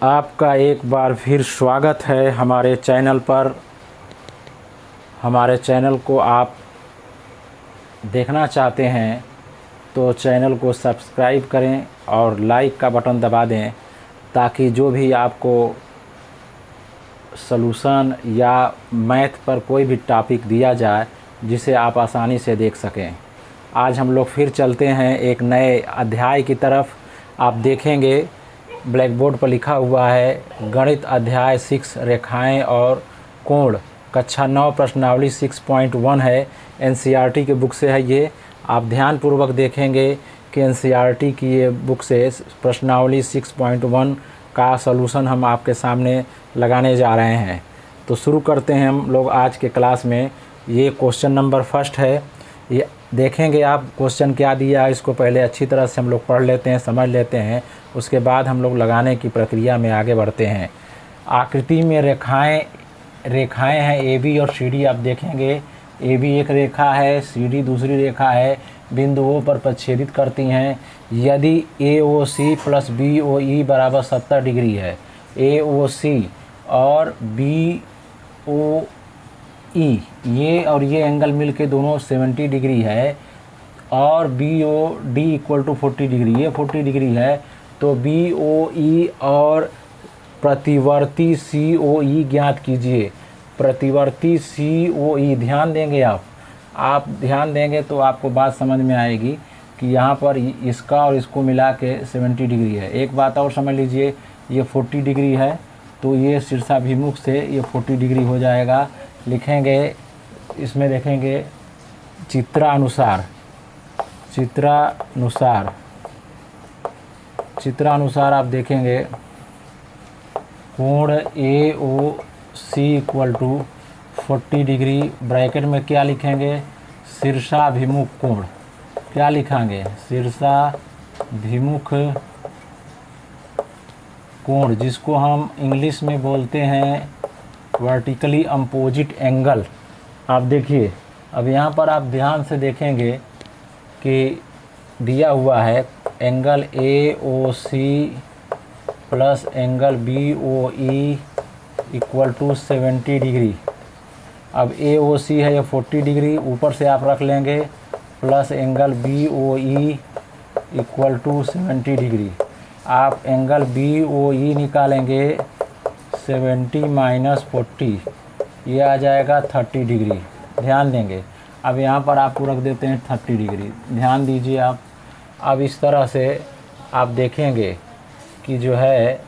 आपका एक बार फिर स्वागत है हमारे चैनल पर। हमारे चैनल को आप देखना चाहते हैं तो चैनल को सब्सक्राइब करें और लाइक का बटन दबा दें, ताकि जो भी आपको सॉल्यूशन या मैथ पर कोई भी टॉपिक दिया जाए जिसे आप आसानी से देख सकें। आज हम लोग फिर चलते हैं एक नए अध्याय की तरफ। आप देखेंगे ब्लैक बोर्ड पर लिखा हुआ है गणित अध्याय 6 रेखाएं और कोण, कक्षा 9 प्रश्नावली 6.1 है। एनसीईआरटी की बुक से है ये। आप ध्यानपूर्वक देखेंगे कि एनसीईआरटी की ये बुक से प्रश्नावली 6.1 का सॉल्यूशन हम आपके सामने लगाने जा रहे हैं। तो शुरू करते हैं हम लोग आज के क्लास में। ये क्वेश्चन नंबर फर्स्ट है। ये देखेंगे आप क्वेश्चन क्या दिया है, इसको पहले अच्छी तरह से हम लोग पढ़ लेते हैं, समझ लेते हैं, उसके बाद हम लोग लगाने की प्रक्रिया में आगे बढ़ते हैं। आकृति में रेखाएं हैं ए बी और सी डी। आप देखेंगे ए बी एक रेखा है, सी डी दूसरी रेखा है, बिंदुओं पर प्रच्छेदित करती हैं। यदि ए O C plus B O ई बराबर 70 डिग्री है, ए ओ सी और बी ओ ई ये और ये एंगल मिल के दोनों 70 डिग्री है, और B O D equal to 40 degree, ये 40 डिग्री है, तो बी ओ ई और प्रतिवर्ती सी ओ ई ज्ञात कीजिए। प्रतिवर्ती सी ओ ई ध्यान देंगे आप ध्यान देंगे तो आपको बात समझ में आएगी कि यहाँ पर इसका और इसको मिला के 70 डिग्री है। एक बात और समझ लीजिए, ये 40 डिग्री है तो ये शीर्षाभिमुख से ये 40 डिग्री हो जाएगा। लिखेंगे इसमें, देखेंगे चित्रानुसार आप देखेंगे कोण ए O C equal to 40 degree. Bracket में क्या लिखेंगे? शीर्षाभिमुख कोण। क्या लिखेंगे? शीर्षाभिमुख कोण, जिसको हम इंग्लिश में बोलते हैं वर्टिकली अपोजिट एंगल। आप देखिए, अब यहाँ पर आप ध्यान से देखेंगे कि दिया हुआ है angle A O C plus angle B O E equal to 70 degree. अब ए ओ सी है ये 40 डिग्री, ऊपर से आप रख लेंगे plus angle B O E equal to 70 degree. आप एंगल बी ओ ई निकालेंगे 70 माइनस 40, ये आ जाएगा 30 डिग्री। ध्यान देंगे, अब यहाँ पर आपको रख देते हैं 30 डिग्री। ध्यान दीजिए आप। अब इस तरह से आप देखेंगे कि जो है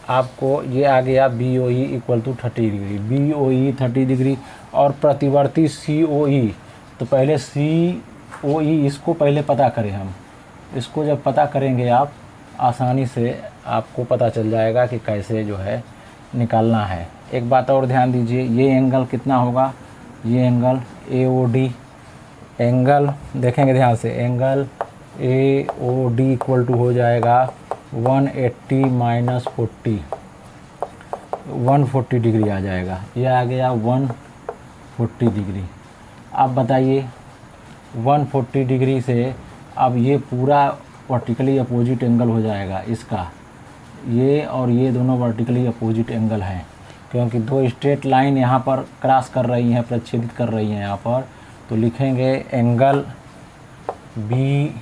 आपको ये आ गया B O E equal to 30 degree, B O E 30 degree. और प्रतिवर्ती सी ओ ई, तो पहले सी ओ ई इसको पहले पता करें हम। इसको जब पता करेंगे आप, आसानी से आपको पता चल जाएगा कि कैसे जो है निकालना है। एक बात और ध्यान दीजिए, ये एंगल कितना होगा? ये angle A O D, angle देखेंगे ध्यान से, angle A O D equal to हो जाएगा 180 माइनस 40, 140 डिग्री आ जाएगा। ये आ गया 140 डिग्री। अब बताइए 140 डिग्री से अब ये पूरा वर्टिकली अपोजिट एंगल हो जाएगा इसका। ये और ये दोनों वर्टिकली अपोजिट एंगल हैं, क्योंकि दो स्ट्रेट लाइन यहाँ पर क्रॉस कर रही हैं, प्रच्छेदित कर रही हैं यहाँ पर। तो लिखेंगे angle B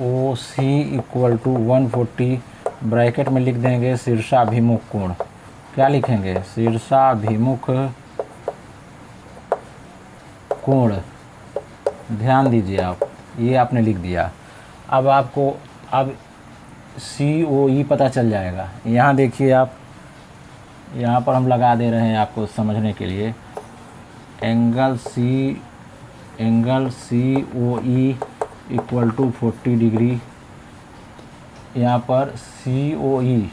O C equal to 140, bracket में लिख देंगे शीर्षाभिमुख कोण। क्या लिखेंगे? शीर्षाभिमुख कोण। ध्यान दीजिए आप, ये आपने लिख दिया। अब आपको अब सी ओ ई पता चल जाएगा। यहाँ देखिए आप, यहाँ पर हम लगा दे रहे हैं आपको समझने के लिए। Angle C O E equal to 40 degree. यहाँ पर सी ओ ई,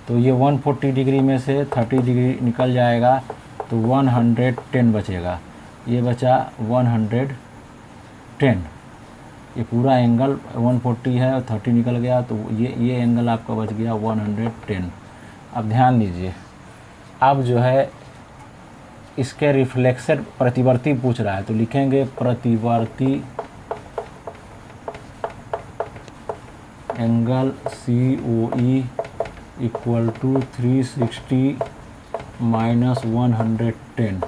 तो ये 140 डिग्री में से 30 डिग्री निकल जाएगा तो 110 बचेगा। ये बचा 110। ये पूरा एंगल 140 है और 30 निकल गया, तो ये एंगल आपका बच गया 110। अब ध्यान दीजिए, अब जो है इसके रिफ्लेक्शन प्रतिवर्ती पूछ रहा है, तो लिखेंगे प्रतिवर्ती angle C O E equal to 360 minus 110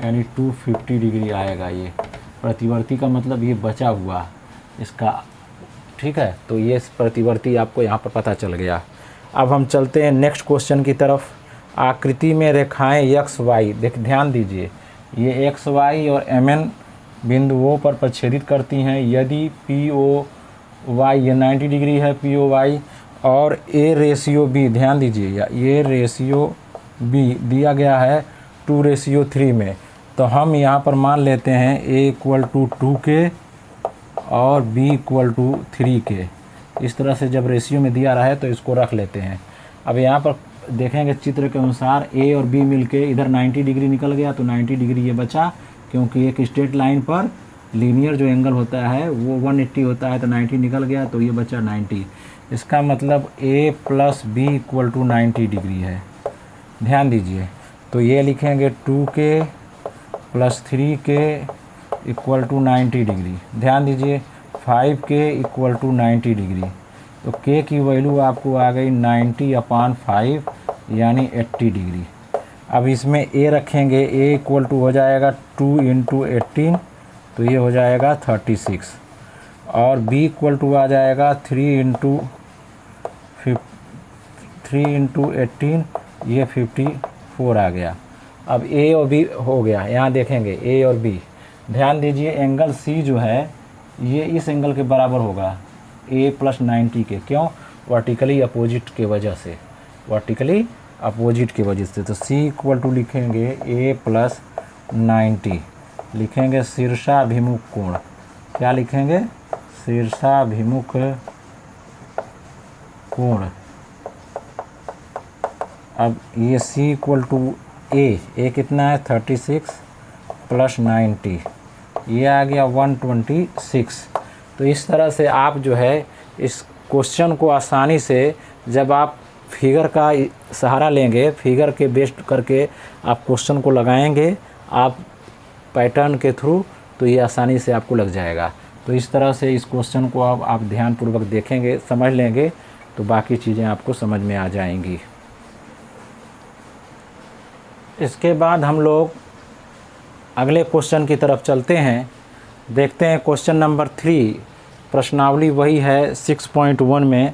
यानी 250 डिग्री आएगा। ये प्रतिवर्ती का मतलब ये बचा हुआ इसका, ठीक है। तो ये प्रतिवर्ती आपको यहाँ पर पता चल गया। अब हम चलते हैं नेक्स्ट क्वेश्चन की तरफ। आकृति में रेखाएं एक्स वाई, ध्यान दीजिए, ये एक्स वाई और एम एन बिंदुओं पर प्रच्छेदित करती हैं। यदि पी ओ वाई, ये 90 डिग्री है पी ओ वाई, और ए रेशियो बी, ध्यान दीजिए, ये रेशियो बी दिया गया है 2:3 में, तो हम यहाँ पर मान लेते हैं ए इक्वल टू 2 के और बी इक्वल टू 3 के। इस तरह से जब रेशियो में दिया रहा है तो इसको रख लेते हैं। अब यहाँ पर देखेंगे चित्र के अनुसार ए और बी मिलके इधर 90 डिग्री निकल गया, तो 90 डिग्री ये बचा, क्योंकि एक स्ट्रेट लाइन पर लीनियर जो एंगल होता है वो 180 होता है, तो 90 निकल गया, तो ये बचा 90। इसका मतलब A plus B equal to 90 degree है। ध्यान दीजिए, तो ये लिखेंगे 2k plus 3k equal to 90 degree. ध्यान दीजिए 5k इक्वल टू 90 डिग्री, तो k की वैल्यू आपको आ गई 90/5 यानी 80 डिग्री। अब इसमें a रखेंगे, a इक्वल टू हो जाएगा 2 × 18, तो ये हो जाएगा 36, और b इक्वल टू आ जाएगा 3 × 18, ये 54 आ गया। अब a और b हो गया, यहाँ देखेंगे a और b। ध्यान दीजिए एंगल c जो है ये इस एंगल के बराबर होगा a प्लस 90 के, क्यों? वर्टिकली अपोजिट के वजह से, वर्टिकली अपोजिट की वजह से। तो c इक्वल टू लिखेंगे a प्लस 90, लिखेंगे शीर्षाभिमुख कोण। क्या लिखेंगे? शीर्षाभिमुख कोण। अब ये c इक्वल टू a कितना है 36 प्लस 90, ये आ गया 126। तो इस तरह से आप जो है इस क्वेश्चन को आसानी से, जब आप फिगर का सहारा लेंगे, फिगर के बेस्ड करके आप क्वेश्चन को लगाएंगे आप पैटर्न के थ्रू, तो ये आसानी से आपको लग जाएगा। तो इस तरह से इस क्वेश्चन को आप ध्यानपूर्वक देखेंगे, समझ लेंगे, तो बाकी चीज़ें आपको समझ में आ जाएंगी। इसके बाद हम लोग अगले क्वेश्चन की तरफ चलते हैं। देखते हैं क्वेश्चन नंबर 3, प्रश्नावली वही है 6.1 में,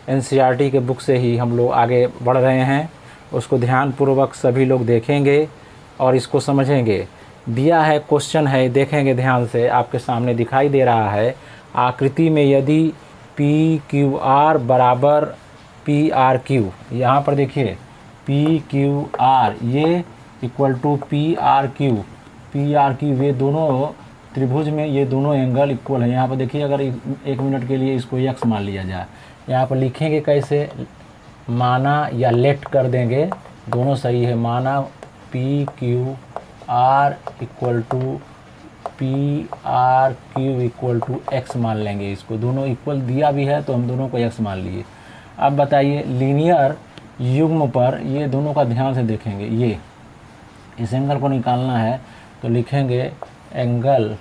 एनसीईआरटी के बुक से ही हम लोग आगे बढ़ रहे हैं। उसको ध्यानपूर्वक सभी लोग देखेंगे और इसको समझेंगे। दिया है क्वेश्चन है, देखेंगे ध्यान से, आपके सामने दिखाई दे रहा है। आकृति में यदि पी क्यू आर बराबर पी आर क्यू, यहाँ पर देखिए पी क्यू आर ये equal to P R Q, ये दोनों त्रिभुज में ये दोनों एंगल इक्वल है। यहाँ पर देखिए, अगर 1 मिनट के लिए इसको x मान लिया जाए, यहाँ पर लिखेंगे कैसे? माना या लेट कर देंगे, दोनों सही है। माना P Q R equal to P R Q equal to x मान लेंगे। इसको दोनों इक्वल दिया भी है तो हम दोनों को x मान लिए। अब बताइए लीनियर युग्म पर ये दोनों का ध्यान से देखेंगे। ये इस एंगल को निकालना है तो लिखेंगे angle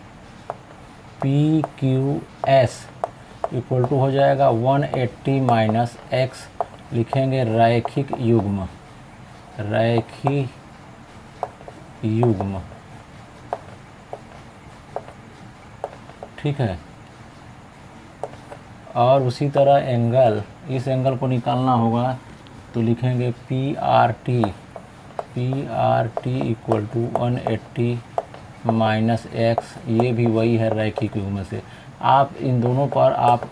P Q S equal to हो जाएगा 180 माइनस एक्स, लिखेंगे रैखिक युग्म, रैखिक युग्म, ठीक है। और उसी तरह एंगल, इस एंगल को निकालना होगा तो लिखेंगे P R T equal to 180 minus x, ये भी वही है रैखिक युग्म से। आप इन दोनों पर आप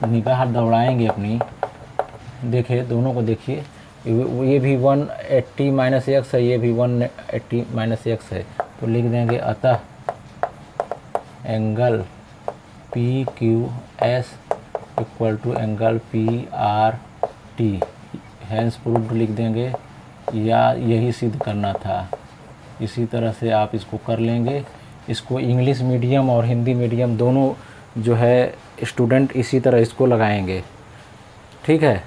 निगाह दौड़ाएंगे अपनी, देखिए दोनों को देखिए, ये भी 180 माइनस एक्स है, ये भी 180 माइनस एक्स है, तो लिख देंगे अतः angle P Q S equal to angle P R T, hence proved लिख देंगे, या यही सिद्ध करना था। इसी तरह से आप इसको कर लेंगे। इसको इंग्लिश मीडियम और हिंदी मीडियम दोनों जो है स्टूडेंट इसी तरह इसको लगाएंगे, ठीक है।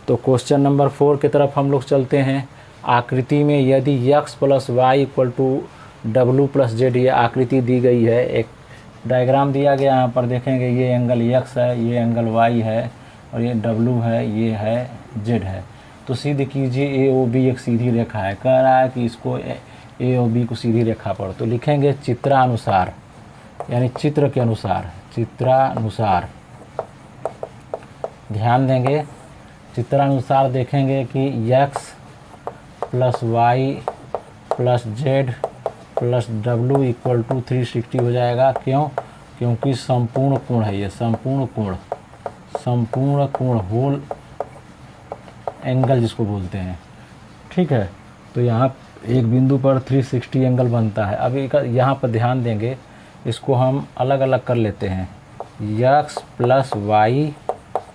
तो क्वेश्चन नंबर 4 की तरफ हम लोग चलते हैं। आकृति में यदि x plus Y equal to डब्लू प्लस जेड, ये आकृति दी गई है, एक डायग्राम दिया गया, यहाँ पर देखेंगे ये एंगल x है, ये एंगल y है, और ये w है, ये है z है। तो सिद्ध कीजिए ए ओ बी एक सीधी रेखा है। कह रहा है कि इसको ए और बी को सीधी रेखा पर, तो लिखेंगे चित्रानुसार, यानी चित्र के अनुसार, चित्रानुसार। ध्यान देंगे, चित्रानुसार देखेंगे कि x plus y plus z plus डब्लू इक्वल टू 360 हो जाएगा। क्यों? क्योंकि संपूर्ण कोण है ये, संपूर्ण कोण होल एंगल जिसको बोलते हैं। ठीक है, तो यहाँ एक बिंदु पर 360 एंगल बनता है। अब यहाँ पर ध्यान देंगे, इसको हम अलग अलग कर लेते हैं। x प्लस वाई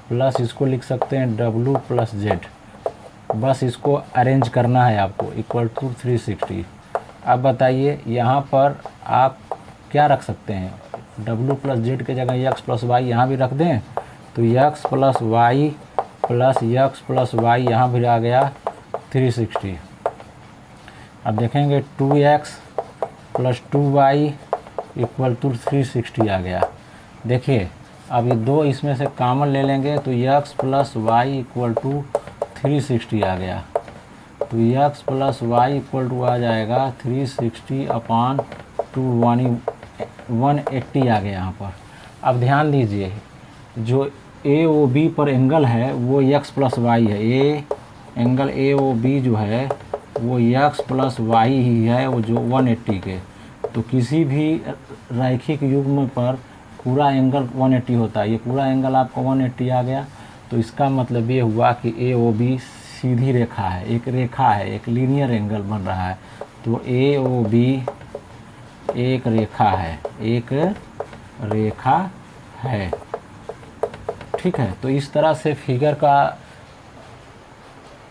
प्लस इसको लिख सकते हैं w प्लस जेड, बस इसको अरेंज करना है आपको, इक्वल टू 360। अब बताइए यहाँ पर आप क्या रख सकते हैं? w प्लस जेड के जगह x प्लस वाई यहाँ भी रख दें, तो x plus y plus x plus y यहाँ भी आ गया 360। अब देखेंगे 2x plus 2y equal to 360 आ गया। देखिए अब ये दो इसमें से कॉमन ले लेंगे तो x plus Y equal to 360 आ गया। तो x plus Y equal to आ जाएगा 360 अपान 180 आ गया यहाँ पर। अब ध्यान दीजिए, जो ए ओ बी पर एंगल है वो x प्लस वाई है। A angle A O B जो है वो x प्लस वाई ही है, वो जो 180 के। तो किसी भी रैखिक युग्म पर पूरा एंगल 180 होता है। ये पूरा एंगल आपका 180 आ गया। तो इसका मतलब ये हुआ कि ए ओ बी सीधी रेखा है, एक रेखा है, एक लीनियर एंगल बन रहा है। तो ए ओ बी एक रेखा है, एक रेखा है। ठीक है, तो इस तरह से फिगर का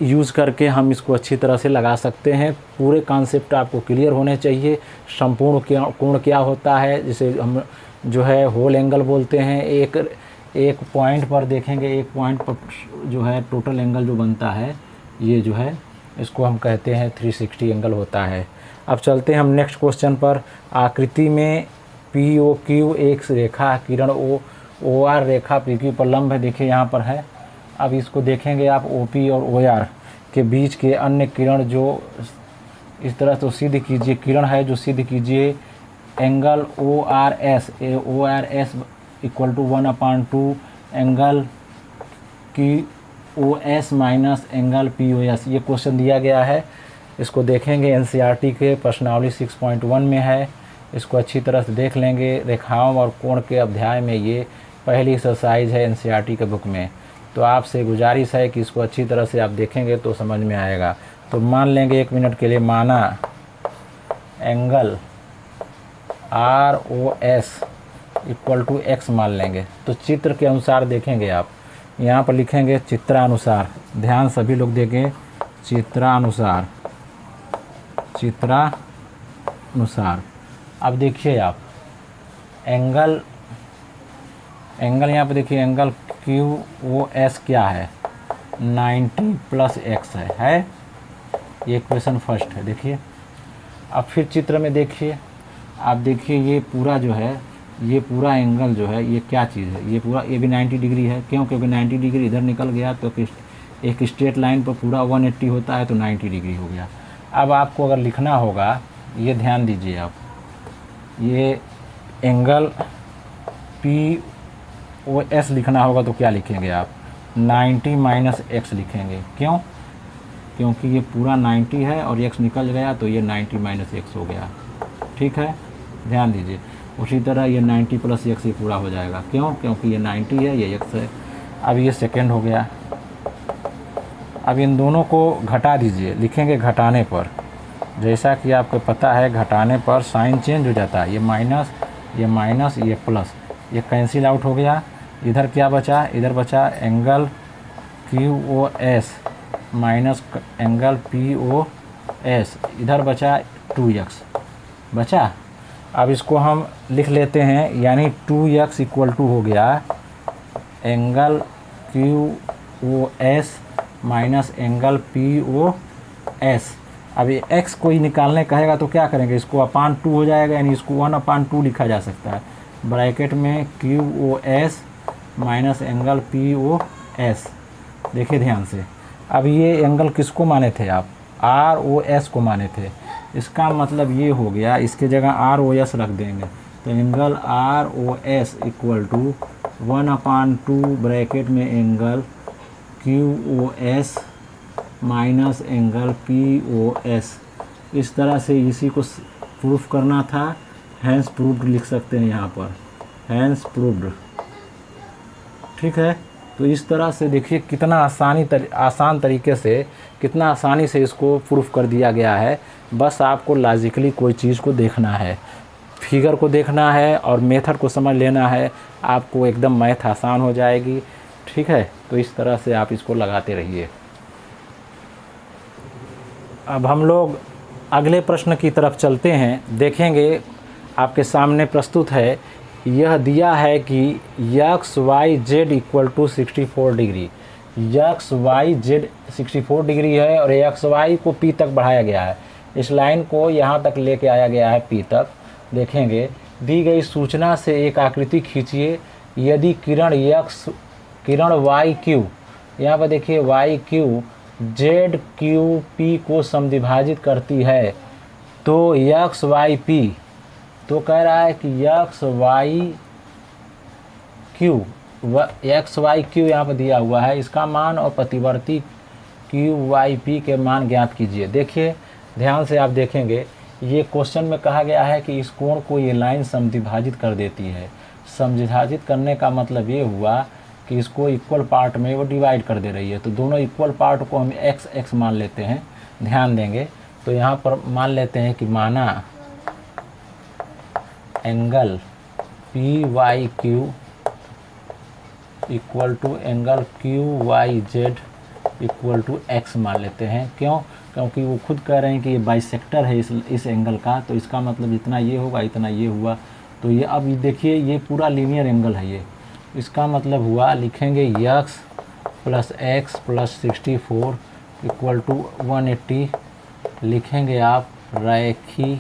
यूज़ करके हम इसको अच्छी तरह से लगा सकते हैं। पूरे कॉन्सेप्ट आपको क्लियर होने चाहिए। संपूर्ण कोण क्या होता है, जिसे हम जो है होल एंगल बोलते हैं। एक पॉइंट पर देखेंगे, एक पॉइंट पर जो है टोटल एंगल जो बनता है ये जो है इसको हम कहते हैं 360 एंगल होता है। अब चलते हैं हम नेक्स्ट क्वेश्चन पर। आकृति में पी ओ क्यू एक रेखा, किरण ओ आर रेखा पी क्यू पर लंब है। देखिए यहाँ पर है। अब इसको देखेंगे आप ओ पी और ओ आर के बीच के अन्य किरण जो इस तरह तो सिद्ध कीजिए, किरण है जो सिद्ध कीजिए angle O R S equal to 1/2 angle Q O S minus angle P O S. ये क्वेश्चन दिया गया है। इसको देखेंगे एनसीईआरटी के प्रश्नावली 6.1 में है। इसको अच्छी तरह से देख लेंगे। रेखाओं और कोण के अध्याय में ये पहली एक्सरसाइज है एनसीईआरटी के बुक में। तो आपसे गुजारिश है कि इसको अच्छी तरह से आप देखेंगे तो समझ में आएगा। तो मान लेंगे 1 मिनट के लिए, माना angle R O S equal to x मान लेंगे। तो चित्र के अनुसार देखेंगे आप, यहाँ पर लिखेंगे चित्रानुसार। ध्यान सभी लोग देखें, चित्रानुसार, चित्रानुसार। अब देखिए आप एंगल यहाँ पर देखिए एंगल क्यू ओ एस क्या है, 90 प्लस एक्स है। ये इक्वेशन फर्स्ट है। देखिए अब फिर चित्र में देखिए, आप देखिए ये पूरा जो है, ये पूरा एंगल जो है ये क्या चीज़ है, ये पूरा, ये भी 90 डिग्री है। क्यों? क्योंकि 90 डिग्री इधर निकल गया तो एक स्ट्रेट लाइन पर पूरा 180 होता है तो 90 डिग्री हो गया। अब आपको अगर लिखना होगा, ये ध्यान दीजिए आप, ये एंगल पी ओ एस लिखना होगा तो क्या लिखेंगे आप, 90 माइनस एक्स लिखेंगे। क्यों? क्योंकि ये पूरा 90 है और x निकल गया तो ये 90 माइनस एक्स हो गया। ठीक है, ध्यान दीजिए। उसी तरह ये 90 प्लस एक्स ही पूरा हो जाएगा। क्यों? क्योंकि ये 90 है, ये x है। अब ये सेकेंड हो गया। अब इन दोनों को घटा दीजिए, लिखेंगे घटाने पर। जैसा कि आपको पता है घटाने पर साइन चेंज हो जाता है। ये माइनस ये प्लस, ये कैंसिल आउट हो गया। इधर क्या बचा? इधर बचा angle Q O S minus angle P O S. इधर बचा 2x बचा। अब इसको हम लिख लेते हैं, यानी 2x इक्वल टू हो गया angle Q O S minus angle P O S. अब ये x को ही निकालने कहेगा तो क्या करेंगे, इसको अपान 2 हो जाएगा, यानी इसको 1/2 लिखा जा सकता है। ब्रैकेट में Q O S minus angle P O S. देखिए ध्यान से, अब ये एंगल किसको माने थे आप, आर ओ एस को माने थे। इसका मतलब ये हो गया, इसके जगह आर ओ एस रख देंगे तो angle R O S equal to 1/2 bracket में angle Q O S minus angle P O S. इस तरह से इसी को प्रूफ करना था, हैंस प्रूव्ड लिख सकते हैं यहाँ पर, हैंस प्रूव्ड। ठीक है, तो इस तरह से देखिए कितना आसान तरीके से, कितना आसानी से इसको प्रूफ कर दिया गया है। बस आपको लॉजिकली कोई चीज़ को देखना है, फिगर को देखना है और मेथड को समझ लेना है, आपको एकदम मैथ आसान हो जाएगी। ठीक है, तो इस तरह से आप इसको लगाते रहिए। अब हम लोग अगले प्रश्न की तरफ चलते हैं। देखेंगे आपके सामने प्रस्तुत है, यह दिया है कि X Y Z equal to 64 degree. X Y Z 64 degree है और एक्स वाई को पी तक बढ़ाया गया है। इस लाइन को यहाँ तक लेके आया गया है पी तक। देखेंगे, दी गई सूचना से एक आकृति खींचिए। यदि किरण वाई क्यू, यहाँ पर देखिए Y Q Z Q P को समद्विभाजित करती है तो यक्स वाई पी, तो कह रहा है कि यक्स वाई क्यू यहाँ पर दिया हुआ है, इसका मान और प्रतिवर्ती क्यू वाई पी के मान ज्ञात कीजिए। देखिए ध्यान से आप देखेंगे, ये क्वेश्चन में कहा गया है कि इस कोण को ये लाइन समद्विभाजित कर देती है। समद्विभाजित करने का मतलब ये हुआ कि इसको इक्वल पार्ट में वो डिवाइड कर दे रही है, तो दोनों इक्वल पार्ट को हम एक्स एक्स मान लेते हैं। ध्यान देंगे तो यहाँ पर मान लेते हैं कि माना angle P Y Q equal to angle Q Y Z equal to x मान लेते हैं। क्यों? क्योंकि वो खुद कह रहे हैं कि ये बाइसेक्टर है इस एंगल का, तो इसका मतलब इतना ये होगा, इतना ये हुआ। तो ये अब देखिए ये पूरा लीनियर एंगल है ये, इसका मतलब हुआ लिखेंगे x plus x plus 64 equal to 180। लिखेंगे आप रैखी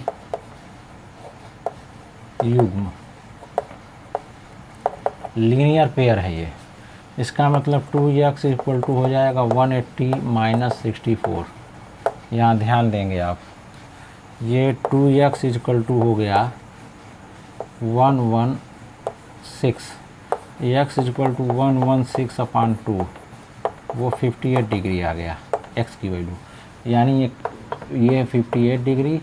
युग्म, लीनियर पेयर है ये। इसका मतलब 2x इक्वल टू हो जाएगा 180 माइनस 64। यहाँ ध्यान देंगे आप, ये 2x इक्वल टू हो गया 116, x इक्वल टू 116/2, वो 58 डिग्री आ गया x की वैल्यू। यानी ये 58 डिग्री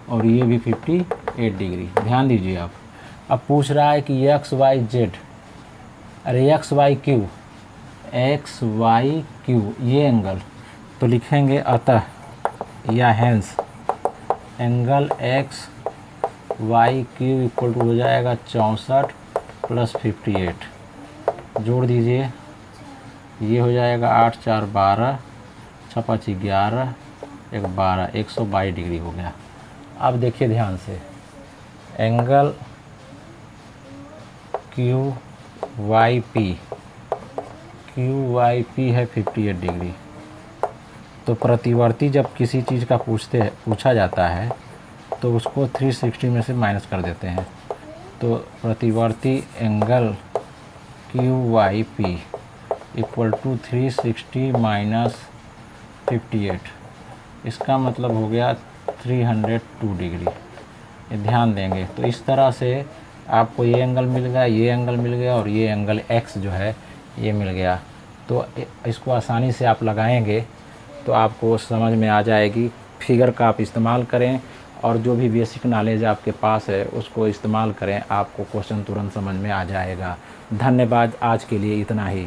और ये भी 58 डिग्री। ध्यान दीजिए आप। अब पूछ रहा है कि एक्स वाई जेड, अरे एक्स वाई क्यू ये एंगल, तो लिखेंगे अतः या hence angle X Y Q equal to हो जाएगा 64 प्लस 58। जोड़ दीजिए, ये हो जाएगा 8 4 12, 6 5 11, 1 12, 122 डिग्री हो गया। अब देखिए ध्यान से, एंगल क्यू वाई पी है 58 डिग्री। तो प्रतिवर्ती जब किसी चीज़ का पूछा जाता है तो उसको 360 में से माइनस कर देते हैं। तो प्रतिवर्ती angle Q Y P equal to 360 minus 58, इसका मतलब हो गया 302 डिग्री। ये ध्यान देंगे, तो इस तरह से आपको ये एंगल मिल गया, ये एंगल मिल गया और ये एंगल x जो है ये मिल गया। तो इसको आसानी से आप लगाएंगे तो आपको समझ में आ जाएगी। फिगर का आप इस्तेमाल करें और जो भी बेसिक नॉलेज आपके पास है उसको इस्तेमाल करें, आपको क्वेश्चन तुरंत समझ में आ जाएगा। धन्यवाद, आज के लिए इतना ही।